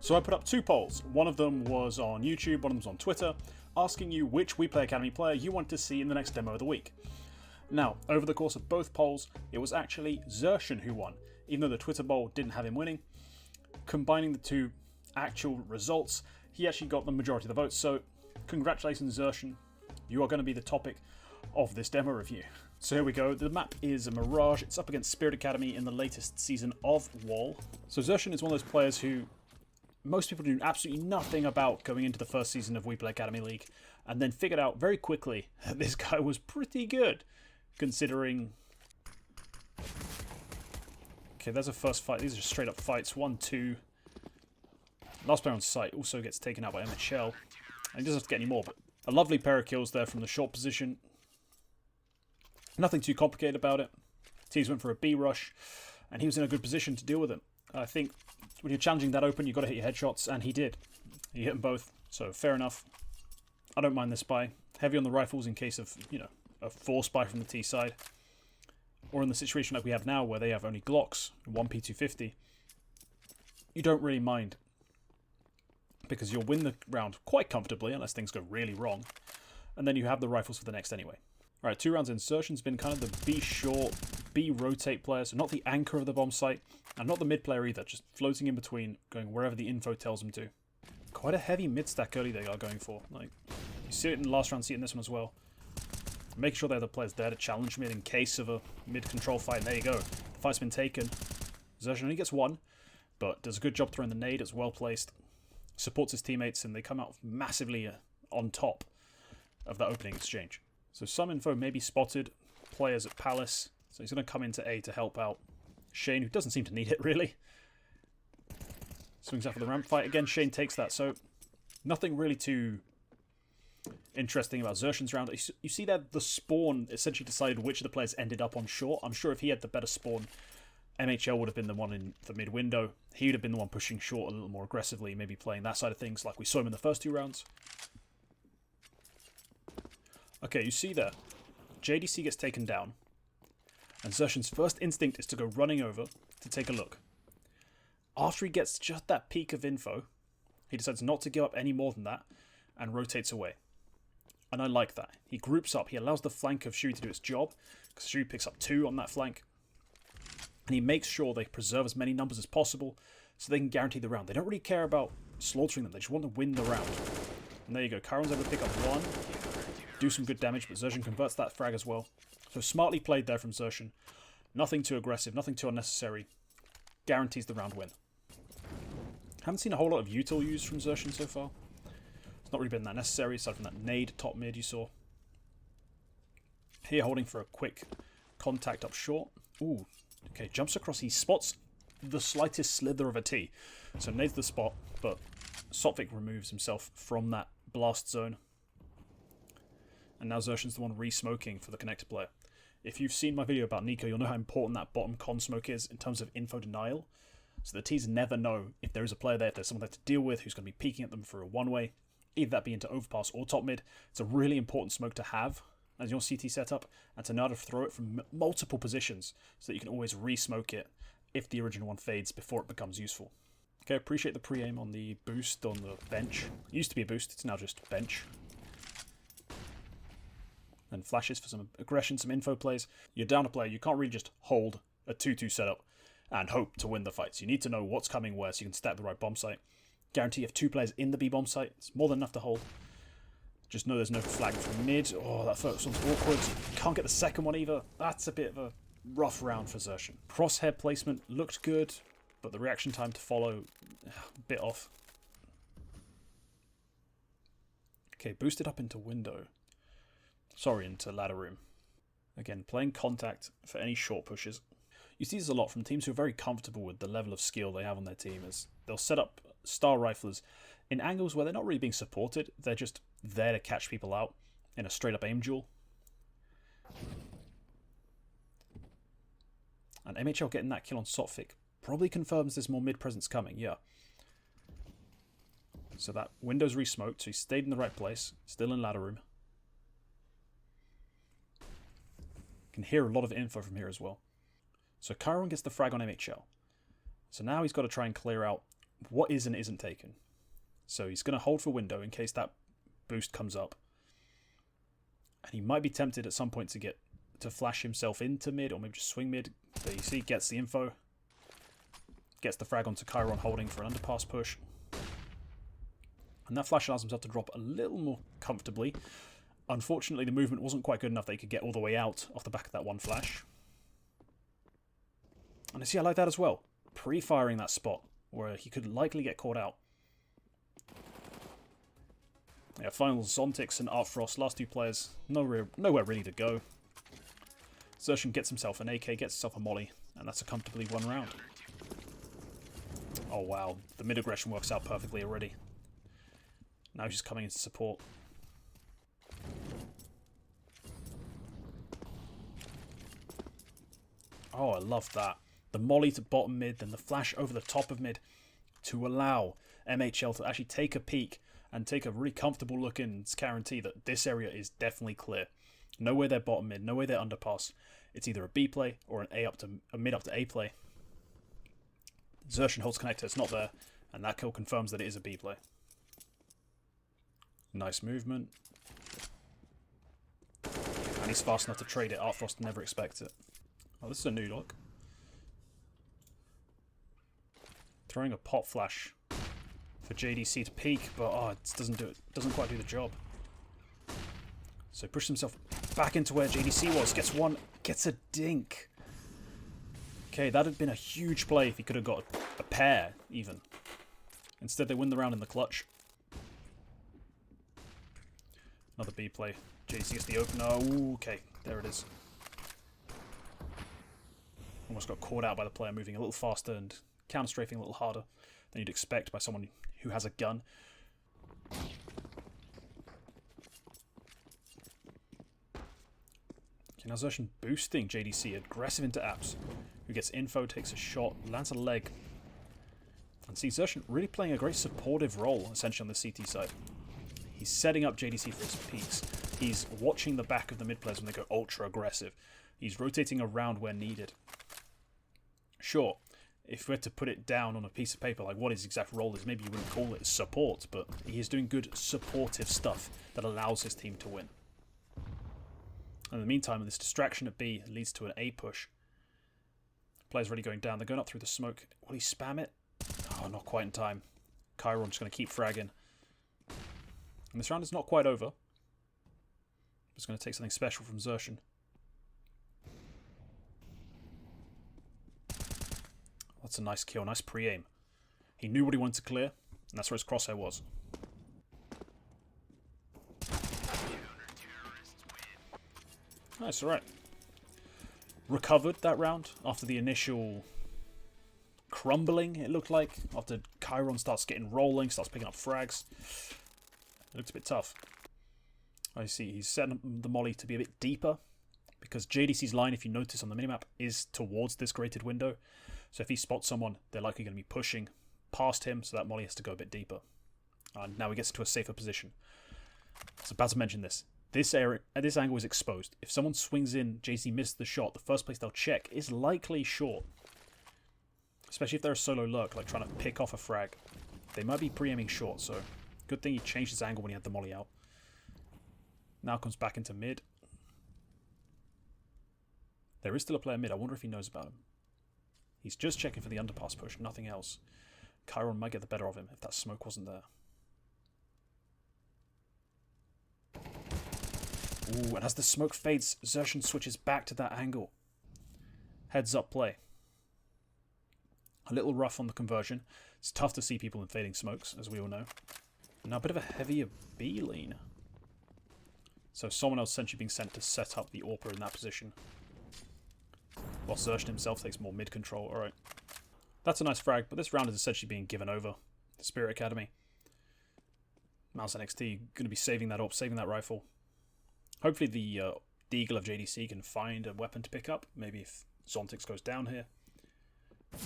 So I put up 2 polls. One of them was on YouTube, one of them was on Twitter, asking you which We Play Academy player you want to see in the next demo of the week. Now, over the course of both polls, it was actually xertioN who won, even though the Twitter poll didn't have him winning. Combining the 2 actual results, he actually got the majority of the votes, so congratulations xertioN, you are going to be the topic of this demo review. So here we go, the map is a Mirage, it's up against Spirit Academy in the latest season of Wall. So xertioN is one of those players who most people knew absolutely nothing about going into the first season of We Play Academy League, and then figured out very quickly that this guy was pretty good, considering... Okay, there's a first fight. These are just straight up fights. 1, 2. Last player on site also gets taken out by MHL. And he doesn't have to get any more, but a lovely pair of kills there from the short position. Nothing too complicated about it. Teams went for a B rush, and he was in a good position to deal with it. I think when you're challenging that open, you've got to hit your headshots, and he did. He hit them both, so fair enough. I don't mind this spy. Heavy on the rifles in case of, you know, a 4 spy from the T side. Or in the situation like we have now, where they have only Glocks, 1 P250, you don't really mind, because you'll win the round quite comfortably, unless things go really wrong, and then you have the rifles for the next anyway. Alright, 2 rounds in. xertioN's been kind of the B short, B rotate player, so not the anchor of the bomb site, and not the mid player either, just floating in between, going wherever the info tells him to. Quite a heavy mid stack early they are going for. Like, you see it in the last round, see it in this one as well. Make sure they're the players there to challenge mid in case of a mid control fight, and there you go. The fight's been taken. xertioN only gets 1, but does a good job throwing the nade, it's well placed. Supports his teammates, and they come out massively on top of that opening exchange. So some info may be spotted. Players at Palace. So he's going to come into A to help out Shane, who doesn't seem to need it really. Swings out for the ramp fight. Again, Shane takes that. So nothing really too interesting about xertioN's round. You see that the spawn essentially decided which of the players ended up on short. I'm sure if he had the better spawn, MHL would have been the one in the mid window. He would have been the one pushing short a little more aggressively, maybe playing that side of things like we saw him in the first 2 rounds. Okay, you see there, JDC gets taken down, and xertioN's first instinct is to go running over to take a look. After he gets just that peak of info, he decides not to give up any more than that, and rotates away. And I like that. He groups up, he allows the flank of Shui to do its job, because Shui picks up 2 on that flank, and he makes sure they preserve as many numbers as possible, so they can guarantee the round. They don't really care about slaughtering them, they just want to win the round. And there you go, Chiron's able to pick up 1, do some good damage, but xertioN converts that frag as well. So smartly played there from xertioN. Nothing too aggressive, nothing too unnecessary. Guarantees the round win. Haven't seen a whole lot of util used from xertioN so far. It's not really been that necessary, aside from that nade top mid you saw. Here holding for a quick contact up short. Ooh, okay, jumps across, he spots the slightest slither of a T. So nades the spot, but Sophic removes himself from that blast zone. And now xertioN's the one re-smoking for the connector player. If you've seen my video about Nico, you'll know how important that bottom con smoke is in terms of info denial. So the T's never know if there is a player there, if there's someone there to deal with who's going to be peeking at them for a one-way, either that be into overpass or top mid. It's a really important smoke to have as your CT setup, and to know how to throw it from multiple positions so that you can always re-smoke it if the original one fades before it becomes useful. Okay, appreciate the pre-aim on the boost on the bench. It used to be a boost, it's now just bench. And flashes for some aggression, some info plays. You're down a player, you can't really just hold a 2-2 setup and hope to win the fights. You need to know what's coming where so you can stack the right bomb site. Guarantee you have 2 players in the B bomb site. It's more than enough to hold. Just know there's no flag from mid. Oh, that first one's awkward. Can't get the second one either. That's a bit of a rough round for xertioN. Crosshair placement looked good, but the reaction time to follow, a bit off. Okay, boosted up into window. Sorry, into ladder room. Again, playing contact for any short pushes. You see this a lot from teams who are very comfortable with the level of skill they have on their team, as they'll set up star riflers in angles where they're not really being supported, they're just there to catch people out in a straight up aim duel. And MHL getting that kill on Sophic probably confirms there's more mid presence coming, yeah. So that window's re-smoked, so he stayed in the right place, still in ladder room. Can hear a lot of info from here as well. So Chiron gets the frag on MHL. So now he's got to try and clear out what is and isn't taken. So he's going to hold for window in case that boost comes up. And he might be tempted at some point to flash himself into mid, or maybe just swing mid. There you see, gets the info. Gets the frag onto xertioN holding for an underpass push. And that flash allows himself to drop a little more comfortably. Unfortunately, the movement wasn't quite good enough that he could get all the way out off the back of that one flash. And I see, I like that as well. Pre-firing that spot where he could likely get caught out. Yeah, final xertioN and artfrost, last two players, nowhere really to go. xertioN gets himself an AK, gets himself a molly, and that's a comfortably won round. Oh wow, the mid aggression works out perfectly already. Now he's just coming into support. Oh, I love that. The molly to bottom mid, then the flash over the top of mid to allow MHL to actually take a peek and take a really comfortable look in. It's guarantee that this area is definitely clear. Nowhere they're bottom mid, nowhere they're underpass. It's either a B play or a mid up to A play. xertioN holds connector, it's not there, and that kill confirms that it is a B play. Nice movement. And he's fast enough to trade it. Artfrost never expects it. Oh, this is a new look. Throwing a pop flash for JDC to peek, but it doesn't quite do the job. So he pushed himself back into where JDC was, gets a dink. Okay, that had been a huge play if he could have got a pair, even. Instead, they win the round in the clutch. Another B play. JDC gets the opener. Ooh, okay, there it is. Almost got caught out by the player moving a little faster and counter-strafing a little harder than you'd expect by someone who has a gun. Okay, now xertioN boosting JDC, aggressive into apps, who gets info, takes a shot, lands a leg. And see xertioN really playing a great supportive role, essentially, on the CT side. He's setting up JDC for his peaks. He's watching the back of the mid players when they go ultra aggressive. He's rotating around where needed. Sure, if we had to put it down on a piece of paper, like what his exact role is, maybe you wouldn't call it support, but he is doing good supportive stuff that allows his team to win. In the meantime, this distraction at B leads to an A push. Players already going down. They're going up through the smoke. Will he spam it? Oh, not quite in time. xertioN just going to keep fragging. And this round is not quite over. It's going to take something special from xertioN. That's a nice kill, nice pre-aim. He knew what he wanted to clear, and that's where his crosshair was. Nice, alright. Recovered that round after the initial crumbling, it looked like. After xertioN starts getting rolling, starts picking up frags. It looks a bit tough. I see, he's setting the molly to be a bit deeper, because JDC's line, if you notice on the minimap, is towards this grated window. So if he spots someone, they're likely going to be pushing past him, so that molly has to go a bit deeper. And now he gets into a safer position. I was about to mention this. This area, this angle is exposed. If someone swings in, JC missed the shot, the first place they'll check is likely short. Especially if they're a solo lurk, like trying to pick off a frag. They might be pre-aiming short, so good thing he changed his angle when he had the molly out. Now comes back into mid. There is still a player mid. I wonder if he knows about him. He's just checking for the underpass push, nothing else. xertioN might get the better of him if that smoke wasn't there. Ooh, and as the smoke fades, xertioN switches back to that angle. Heads up play. A little rough on the conversion. It's tough to see people in fading smokes, as we all know. Now a bit of a heavier B lean. So someone else essentially being sent to set up the AWPer in that position. While xertioN himself takes more mid control. Alright. That's a nice frag, but this round is essentially being given over. The Spirit Academy. MOUZ NXT going to be saving that AWP, saving that rifle. Hopefully the Eagle of JDC can find a weapon to pick up. Maybe if xertioN goes down here.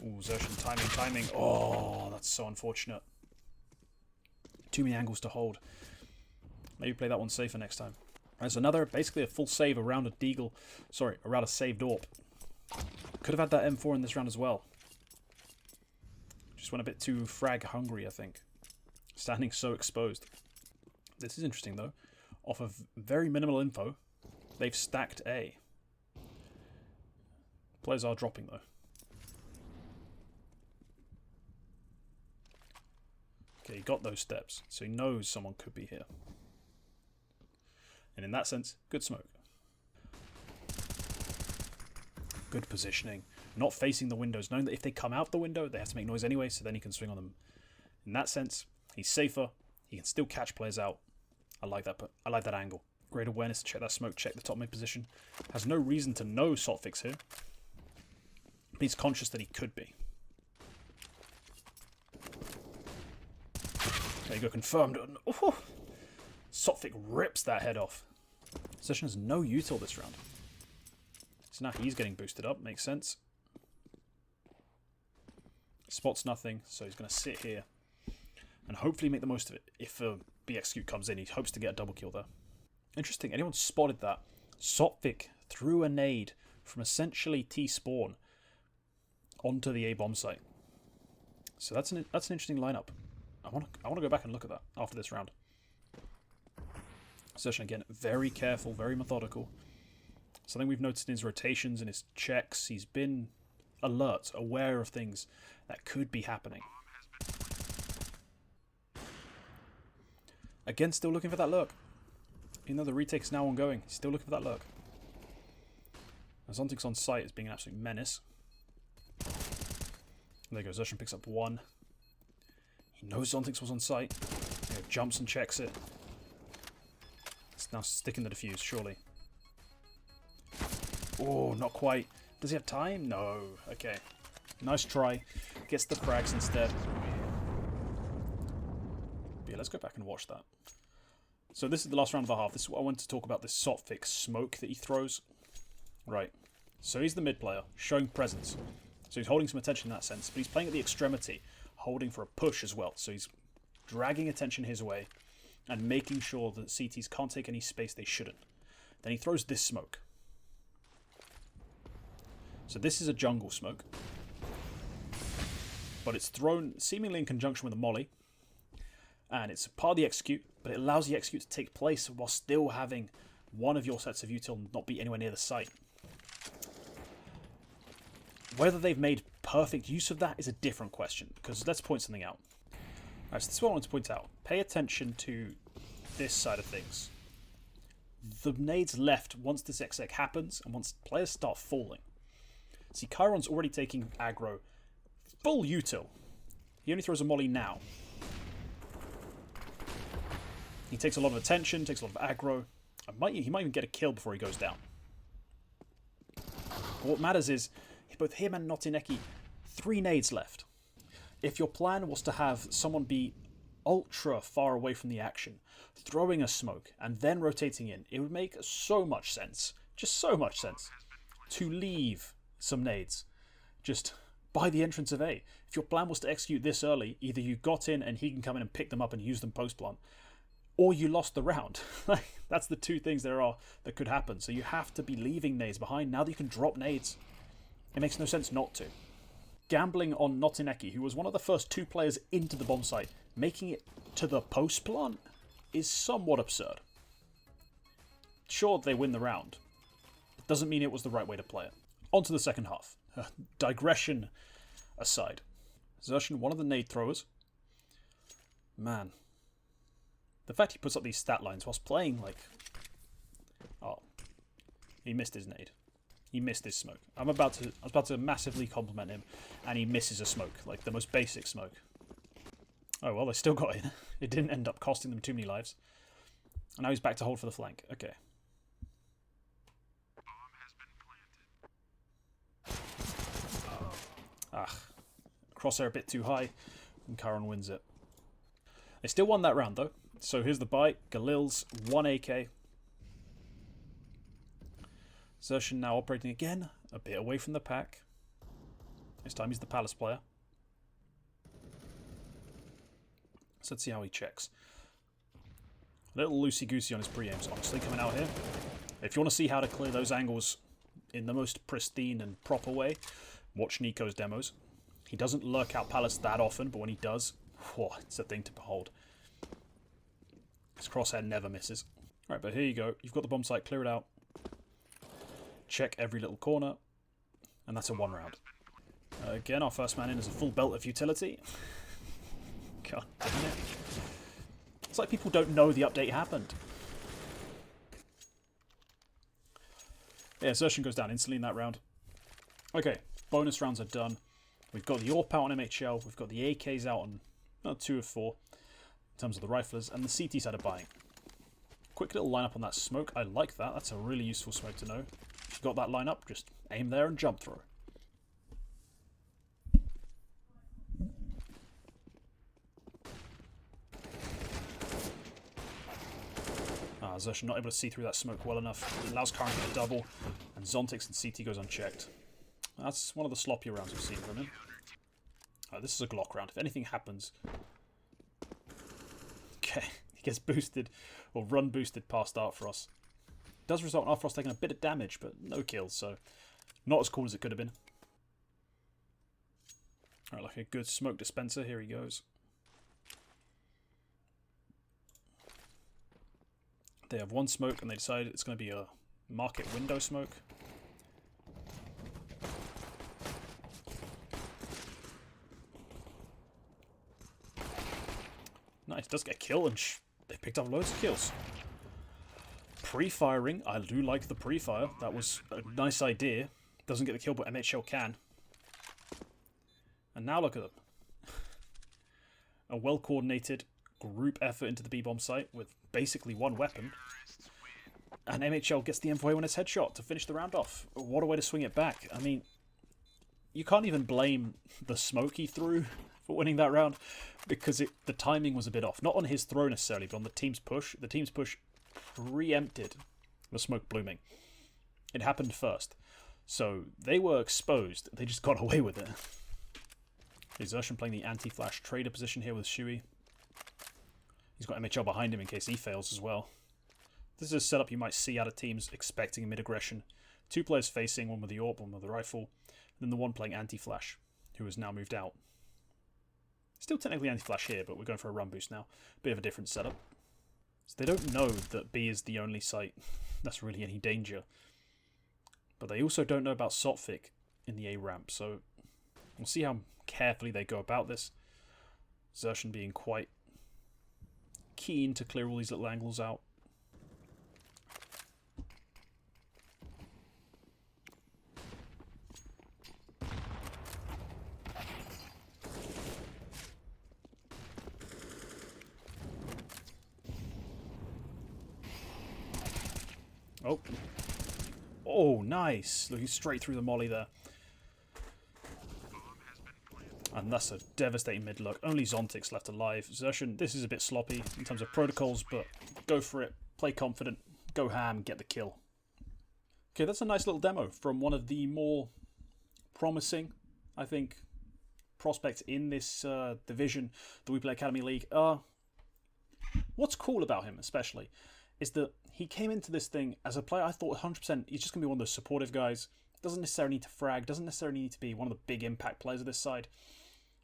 Ooh, xertioN timing. Oh, that's so unfortunate. Too many angles to hold. Maybe play that one safer next time. There's another, basically a full save around a Deagle. Sorry, around a saved AWP. Could have had that M4 in this round as well. Just Just went a bit too frag hungry, I think. Standing so exposed. This is interesting, though. Off of very minimal info, they've stacked A. Players are dropping, though. Okay, he got those steps, so he knows someone could be here. And in that sense, good smoke. Good positioning. Not facing the windows, knowing that if they come out the window, they have to make noise anyway, so then he can swing on them. In that sense, he's safer. He can still catch players out. I like that, but I like that angle. Great awareness to check that smoke, check the top mid position. Has no reason to know Sotfix here. But he's conscious that he could be. There you go, confirmed. Oh, Sotfix rips that head off. Session has no util this round. So now he's getting boosted up, makes sense. Spots nothing, so he's going to sit here and hopefully make the most of it. If a BXQ comes in, he hopes to get a double kill there. Interesting, anyone spotted that? Sotfix threw a nade from essentially T-spawn onto the A bomb site. So that's an interesting lineup. I want to go back and look at that after this round. Session again, very careful, very methodical. Something we've noticed in his rotations and his checks, he's been alert, aware of things that could be happening. Again, still looking for that lurk. Even though the retake is now ongoing, he's still looking for that lurk. Zontic's on site as being an absolute menace. There you go, xertioN picks up one. He knows Zontix was on site. He jumps and checks it. It's now sticking the defuse, surely. Oh, not quite. Does he have time? No. Okay. Nice try. Gets the frags instead. But yeah, let's go back and watch that. So this is the last round of the half. This is what I wanted to talk about, this Sotfix smoke that he throws. Right. So he's the mid player, showing presence. So he's holding some attention in that sense, but he's playing at the extremity, holding for a push as well. So he's dragging attention his way and making sure that CTs can't take any space they shouldn't. Then he throws this smoke. So this is a jungle smoke, but it's thrown seemingly in conjunction with a molly, and it's part of the execute, but it allows the execute to take place while still having one of your sets of util not be anywhere near the site. Whether they've made perfect use of that is a different question, because let's point something out. Alright, so this is what I want to point out. Pay attention to this side of things. The nades left once this exec happens, and once players start falling. See, Chiron's already taking aggro. Full util. He only throws a molly now. He takes a lot of attention, takes a lot of aggro. He might even get a kill before he goes down. But what matters is, both him and Notineki, 3 nades left. If your plan was to have someone be ultra far away from the action, throwing a smoke, and then rotating in, it would make so much sense, just so much sense, to leave some nades just by the entrance of A. If your plan was to execute this early, either you got in and he can come in and pick them up and use them post-plant, or you lost the round. That's the two things that could happen. So you have to be leaving nades behind now that you can drop nades. It makes no sense not to. Gambling on Notineki, who was one of the first 2 players into the bomb site, making it to the post-plant is somewhat absurd. Sure, they win the round. It doesn't mean it was the right way to play it. On to the second half. Digression aside. xertioN, one of the nade throwers. Man. The fact he puts up these stat lines whilst playing like... Oh. He missed his nade. He missed his smoke. I was about to massively compliment him, and he misses a smoke, like the most basic smoke. Oh well, they still got in. It didn't end up costing them too many lives. And now he's back to hold for the flank. Okay. Crosshair a bit too high, and Chiron wins it. They still won that round though. So here's the bite. Galil's 1 AK. xertioN now operating again, a bit away from the pack. This time he's the Palace player. So let's see how he checks. A little loosey-goosey on his pre-aims, honestly, coming out here. If you want to see how to clear those angles in the most pristine and proper way, watch Nico's demos. He doesn't lurk out Palace that often, but when he does, whoa, it's a thing to behold. His crosshair never misses. Alright, but here you go. You've got the bomb site, clear it out. Check every little corner. And that's a 1 round. Again, our first man in is a full belt of utility. God damn it. It's like people don't know the update happened. Yeah, xertioN goes down instantly in that round. Okay, bonus rounds are done. We've got the AWP out on MHL. We've got the AKs out on 2 of 4 in terms of the riflers. And the CT side of buying. Quick little lineup on that smoke. I like that. That's a really useful smoke to know. If you've got that lineup, just aim there and jump through. xertioN not able to see through that smoke well enough. It allows KingT to double, and xontics and CT goes unchecked. That's one of the sloppier rounds we've seen from him. This is a Glock round. If anything happens... Okay, he gets boosted, or run boosted past Artfrost. Does result in Artfrost taking a bit of damage, but no kills, so not as cool as it could have been. Alright, like a good smoke dispenser, here he goes. They have 1 smoke and they decide it's going to be a market window smoke. Nice, does get a kill and they picked up loads of kills. Pre-firing, I do like the pre-fire. That was a nice idea. Doesn't get the kill, but MHL can. And now look at them. A well-coordinated group effort into the B-bomb site with basically 1 weapon. And MHL gets the M4 when it's headshot to finish the round off. What a way to swing it back. I mean, you can't even blame the smoke he threw for winning that round because the timing was a bit off. Not on his throw necessarily, but on the team's push. The team's push preempted the smoke blooming. It happened first. So they were exposed. They just got away with it. xertioN playing the anti-flash trader position here with Shui. He's got MHL behind him in case he fails as well. This is a setup you might see out of teams expecting mid-aggression. 2 players facing, one with the AWP, one with the rifle. And then the one playing anti-flash, who has now moved out. Still technically anti-flash here, but we're going for a run boost now. Bit of a different setup. So they don't know that B is the only site that's really any danger. But they also don't know about Sotfik in the A ramp, so we'll see how carefully they go about this. xertioN being quite keen to clear all these little angles out. Oh. Oh, nice. Looking straight through the molly there. And that's a devastating mid-look. Only xontics left alive. xertioN, this is a bit sloppy in terms of protocols, but go for it. Play confident. Go ham. Get the kill. Okay, that's a nice little demo from one of the more promising, I think, prospects in this division, the WePlay Academy League. What's cool about him, especially, is that he came into this thing as a player I thought 100% he's just going to be one of those supportive guys. Doesn't necessarily need to frag, doesn't necessarily need to be one of the big impact players of this side.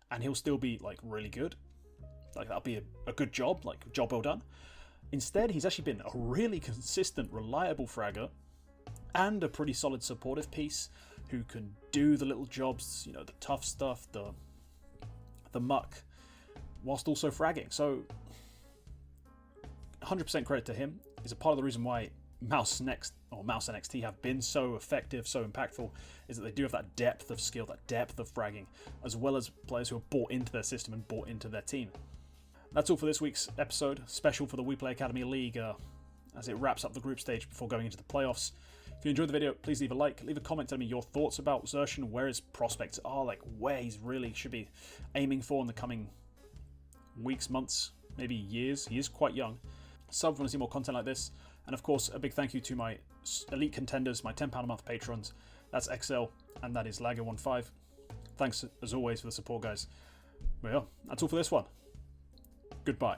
And he'll still be, like, really good. Like, that'll be a good job, like, job well done. Instead, he's actually been a really consistent, reliable fragger and a pretty solid supportive piece who can do the little jobs, you know, the tough stuff, the muck, whilst also fragging. So, 100% credit to him. Is a part of the reason why MOUZ NXT have been so effective, so impactful, is that they do have that depth of skill, that depth of fragging, as well as players who have bought into their system and bought into their team. That's all for this week's episode, special for the WePlay Academy League as it wraps up the group stage before going into the playoffs. If you enjoyed the video, please leave a like, leave a comment telling me your thoughts about xertioN, where his prospects are, like where he's really should be aiming for in the coming weeks, months, maybe years. He is quite young. Sub if you want to see more content like this. And of course, a big thank you to my elite contenders, my £10 a month patrons. That's XL and that is Lager15. Thanks as always for the support, guys. But yeah, that's all for this one. Goodbye.